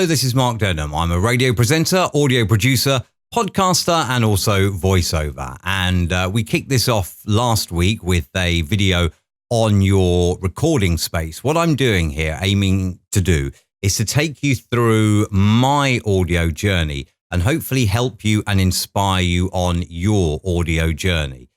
Hello, this is Mark Denham. I'm a radio presenter, audio producer, podcaster, and also voiceover. And we kicked this off last week with a video on your recording space. What I'm doing here, aiming to do, is to take you through my audio journey and hopefully help you and inspire you on your audio journey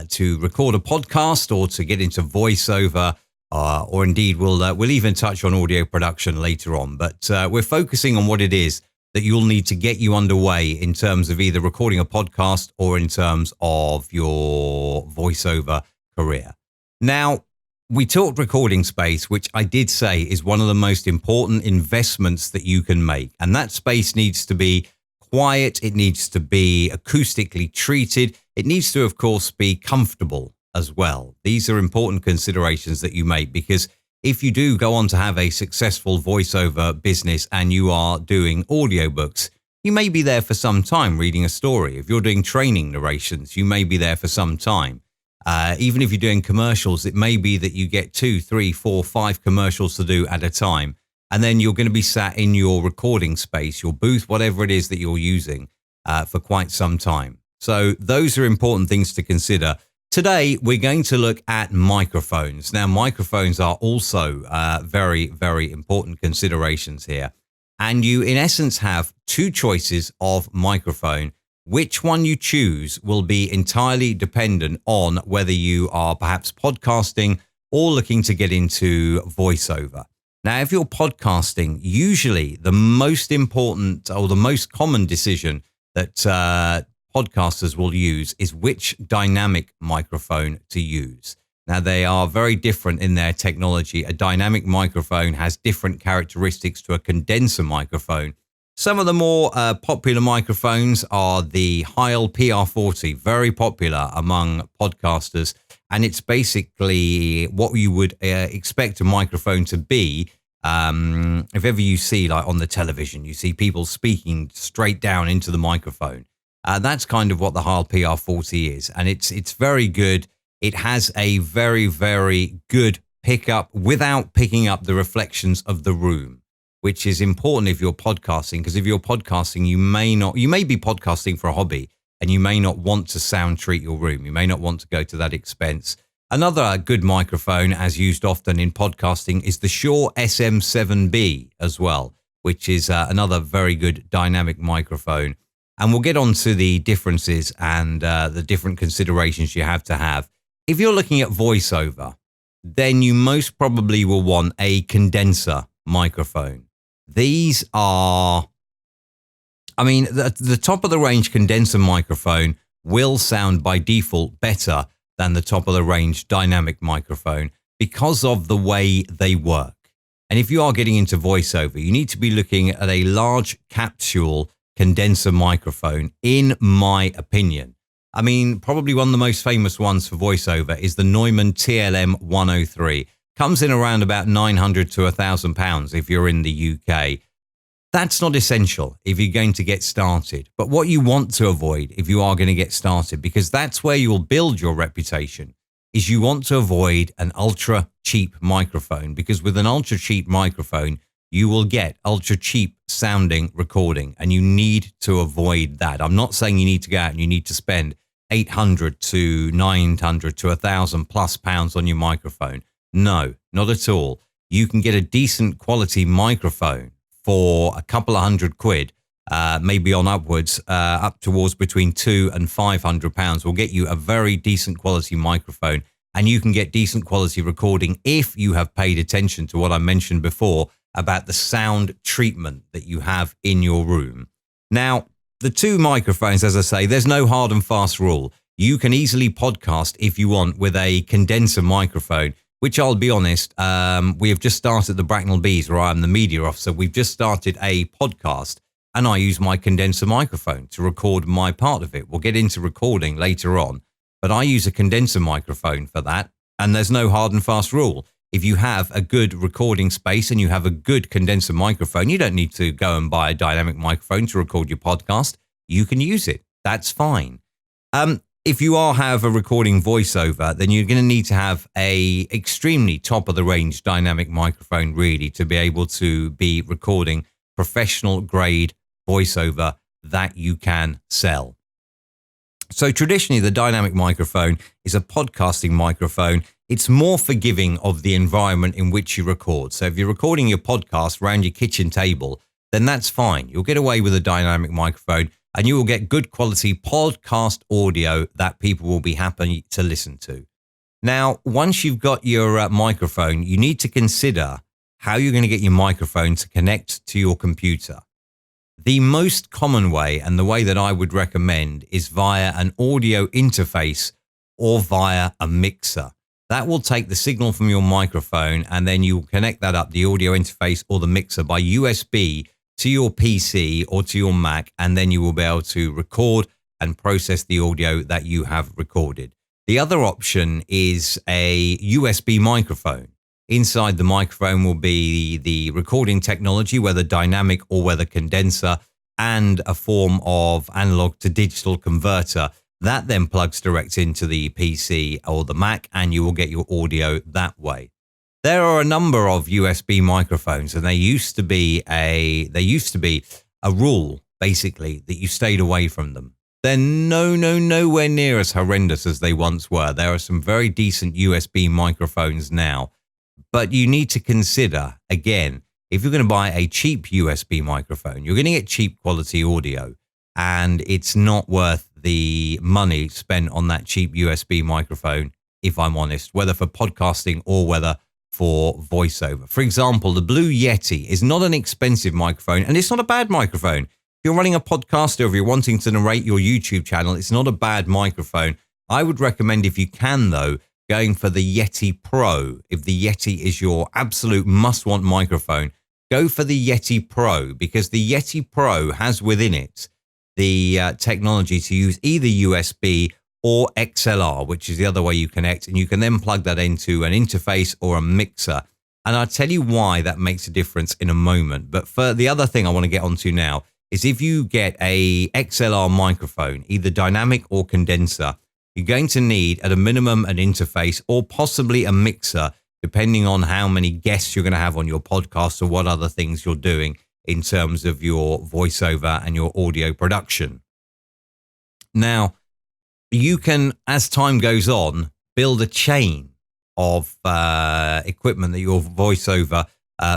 to record a podcast or to get into voiceover. Or indeed, we'll even touch on audio production later on. But we're focusing on what it is that you'll need to get you underway in terms of either recording a podcast or in terms of your voiceover career. Now, we talked recording space, which I did say is one of the most important investments that you can make. And that space needs to be quiet. It needs to be acoustically treated. It needs to, of course, be comfortable as well. These are important considerations that you make, because if you do go on to have a successful voiceover business and you are doing audiobooks, you may be there for some time reading a story. If you're doing training narrations, you may be there for some time. Even if you're doing commercials, it may be that you get 2, 3, 4, 5 commercials to do at a time. And then you're going to be sat in your recording space, your booth, whatever it is that you're using for quite some time. So those are important things to consider. Today, we're going to look at microphones. Now, microphones are also very, very important considerations here. And you, in essence, have two choices of microphone. Which one you choose will be entirely dependent on whether you are perhaps podcasting or looking to get into voiceover. Now, if you're podcasting, usually the most important or the most common decision that podcasters will use is which dynamic microphone to use. Now, they are very different in their technology. A dynamic microphone has different characteristics to a condenser microphone. Some of the more popular microphones are the Heil PR40, very popular among podcasters. And it's basically what you would expect a microphone to be. If ever you see, like on the television, you see people speaking straight down into the microphone. That's kind of what the Heil PR40 is. And it's very good. It has a very, very good pickup without picking up the reflections of the room, which is important if you're podcasting, because if you're podcasting, you may be podcasting for a hobby and you may not want to sound treat your room. You may not want to go to that expense. Another good microphone, as used often in podcasting, is the Shure SM7B as well, which is another very good dynamic microphone. And we'll get on to the differences and the different considerations you have to have. If you're looking at voiceover, then you most probably will want a condenser microphone. These are, the top of the range condenser microphone will sound by default better than the top of the range dynamic microphone because of the way they work. And if you are getting into voiceover, you need to be looking at a large capsule condenser microphone, in my opinion. Probably one of the most famous ones for voiceover is the Neumann TLM 103. Comes in around about £900 to £1,000 if you're in the UK. That's not essential if you're going to get started. But what you want to avoid if you are going to get started, because that's where you'll build your reputation, is you want to avoid an ultra cheap microphone, because with an ultra cheap microphone, you will get ultra cheap sounding recording, and you need to avoid that. I'm not saying you need to go out and you need to spend £800 to £900 to £1,000+ on your microphone. No, not at all. You can get a decent quality microphone for a couple of £100, maybe on upwards, up towards between £200 and £500 will get you a very decent quality microphone. And you can get decent quality recording if you have paid attention to what I mentioned before about the sound treatment that you have in your room. Now, the two microphones, as I say, there's no hard and fast rule. You can easily podcast if you want with a condenser microphone, which I'll be honest, we have just started the Bracknell Bees, where I'm the media officer. We've just started a podcast and I use my condenser microphone to record my part of it. We'll get into recording later on, but I use a condenser microphone for that. And there's no hard and fast rule. If you have a good recording space and you have a good condenser microphone, you don't need to go and buy a dynamic microphone to record your podcast. You can use it. That's fine. If you have a recording voiceover, then you're going to need to have a extremely top of the range dynamic microphone, really, to be able to be recording professional grade voiceover that you can sell. So traditionally, the dynamic microphone is a podcasting microphone. It's more forgiving of the environment in which you record. So if you're recording your podcast around your kitchen table, then that's fine. You'll get away with a dynamic microphone and you will get good quality podcast audio that people will be happy to listen to. Now, once you've got your microphone, you need to consider how you're going to get your microphone to connect to your computer. The most common way, and the way that I would recommend, is via an audio interface or via a mixer. That will take the signal from your microphone and then you will connect that up, the audio interface or the mixer, by USB to your PC or to your Mac, and then you will be able to record and process the audio that you have recorded. The other option is a USB microphone. Inside the microphone will be the recording technology, whether dynamic or whether condenser, and a form of analog to digital converter that then plugs direct into the PC or the Mac, and you will get your audio that way. There are a number of USB microphones, and they used to be a rule, basically, that you stayed away from them. They're nowhere near as horrendous as they once were. There are some very decent USB microphones now. But you need to consider, again, if you're going to buy a cheap USB microphone, you're going to get cheap quality audio, and it's not worth the money spent on that cheap USB microphone, if I'm honest, whether for podcasting or whether for voiceover. For example, the Blue Yeti is not an expensive microphone, and it's not a bad microphone. If you're running a podcast or if you're wanting to narrate your YouTube channel, it's not a bad microphone. I would recommend, if you can though, going for the Yeti Pro. If the Yeti is your absolute must-want microphone, go for the Yeti Pro, because the Yeti Pro has within it the technology to use either USB or XLR, which is the other way you connect, and you can then plug that into an interface or a mixer. And I'll tell you why that makes a difference in a moment. But for the other thing I want to get onto now is, if you get a XLR microphone, either dynamic or condenser, you're going to need at a minimum an interface or possibly a mixer, depending on how many guests you're going to have on your podcast or what other things you're doing in terms of your voiceover and your audio production. Now, you can, as time goes on, build a chain of equipment that your voiceover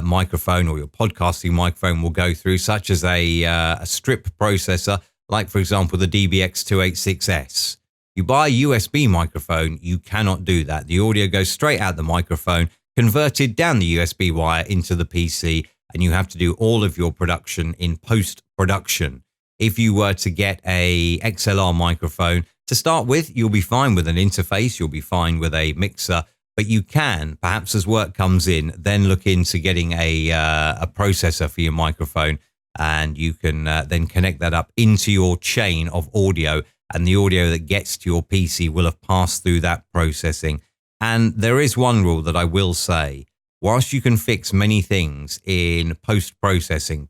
microphone or your podcasting microphone will go through, such as a strip processor, like, for example, the DBX286S. You buy a USB microphone, you cannot do that. The audio goes straight out the microphone, converted down the USB wire into the PC, and you have to do all of your production in post-production. If you were to get a XLR microphone, to start with, you'll be fine with an interface, you'll be fine with a mixer, but you can, perhaps as work comes in, then look into getting a processor for your microphone, and you can then connect that up into your chain of audio, and the audio that gets to your PC will have passed through that processing. And there is one rule that I will say: whilst you can fix many things in post-processing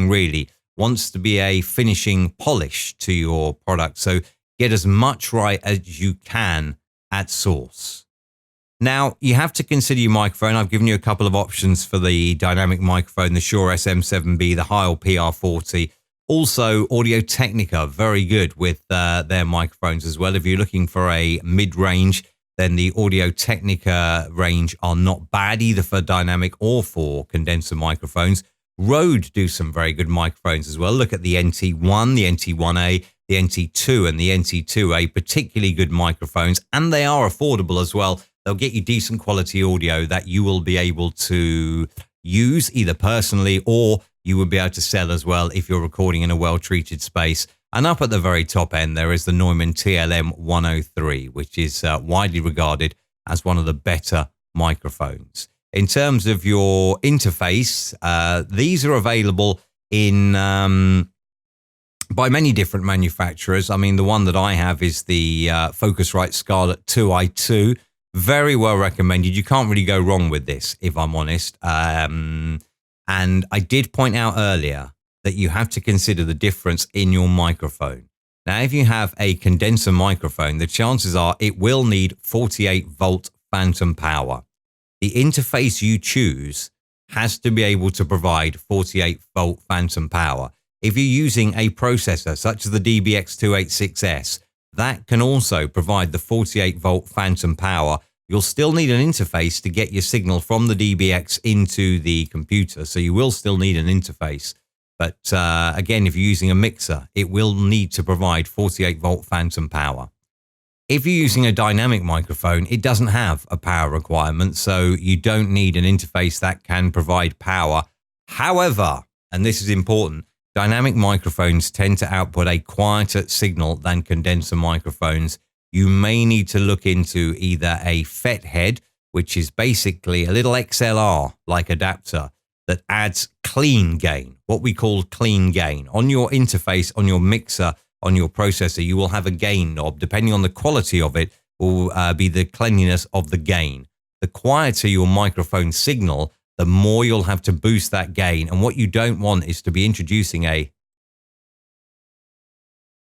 really wants to be a finishing polish to your product. So get as much right as you can at source. Now, you have to consider your microphone. I've given you a couple of options for the dynamic microphone, the Shure SM7B, the Heil PR40. Also, Audio-Technica, very good with their microphones as well. If you're looking for a mid-range, then the Audio-Technica range are not bad either for dynamic or for condenser microphones. Rode do some very good microphones as well. Look at the NT1, the NT1A, the NT2 and the NT2A, particularly good microphones, and they are affordable as well. They'll get you decent quality audio that you will be able to use either personally, or you will be able to sell as well if you're recording in a well-treated space. And up at the very top end, there is the Neumann TLM 103, which is widely regarded as one of the better microphones. In terms of your interface, these are available in by many different manufacturers. I mean, the one that I have is the Focusrite Scarlett 2i2. Very well recommended. You can't really go wrong with this, if I'm honest. And I did point out earlier that you have to consider the difference in your microphone. Now, if you have a condenser microphone, the chances are it will need 48 volt phantom power. The interface you choose has to be able to provide 48-volt phantom power. If you're using a processor such as the DBX286S, that can also provide the 48-volt phantom power. You'll still need an interface to get your signal from the DBX into the computer, so you will still need an interface. But again, if you're using a mixer, it will need to provide 48-volt phantom power. If you're using a dynamic microphone, it doesn't have a power requirement, so you don't need an interface that can provide power. However, and this is important, dynamic microphones tend to output a quieter signal than condenser microphones. You may need to look into either a FET head, which is basically a little XLR-like adapter that adds clean gain, what we call clean gain. On your interface, on your mixer, on your processor, you will have a gain knob. Depending on the quality of it, will be the cleanliness of the gain. The quieter your microphone signal, the more you'll have to boost that gain. And what you don't want is to be introducing a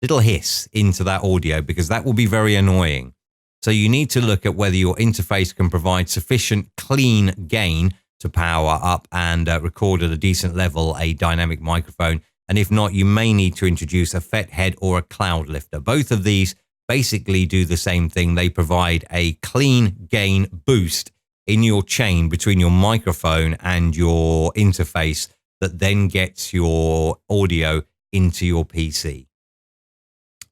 little hiss into that audio, because that will be very annoying. So you need to look at whether your interface can provide sufficient clean gain to power up and record at a decent level a dynamic microphone. And if not, you may need to introduce a FET head or a cloud lifter. Both of these basically do the same thing. They provide a clean gain boost in your chain between your microphone and your interface that then gets your audio into your PC.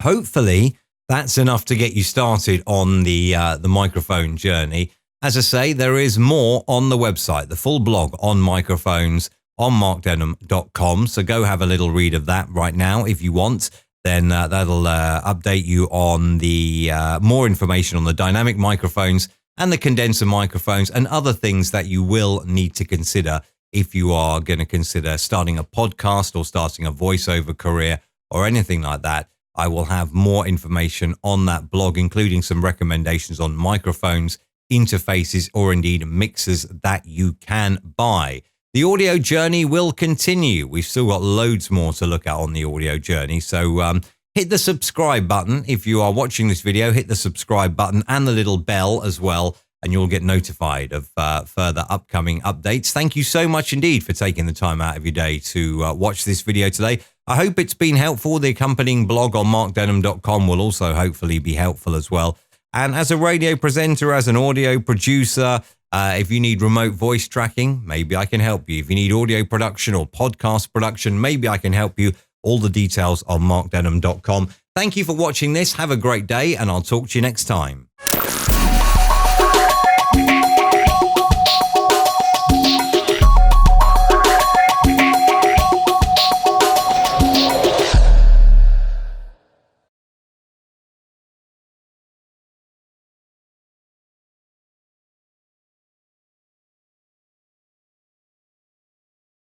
Hopefully, that's enough to get you started on the microphone journey. As I say, there is more on the website, the full blog on microphones on markdenham.com. So go have a little read of that right now if you want. Then that'll update you on the more information on the dynamic microphones and the condenser microphones and other things that you will need to consider if you are going to consider starting a podcast or starting a voiceover career or anything like that. I will have more information on that blog, including some recommendations on microphones, interfaces, or indeed mixers that you can buy. The audio journey will continue. We've still got loads more to look at on the audio journey. So hit the subscribe button. If you are watching this video, hit the subscribe button and the little bell as well, and you'll get notified of further upcoming updates. Thank you so much indeed for taking the time out of your day to watch this video today. I hope it's been helpful. The accompanying blog on markdenham.com will also hopefully be helpful as well. And as a radio presenter, as an audio producer, if you need remote voice tracking, maybe I can help you. If you need audio production or podcast production, maybe I can help you. All the details on markdenham.com. Thank you for watching this. Have a great day, and I'll talk to you next time.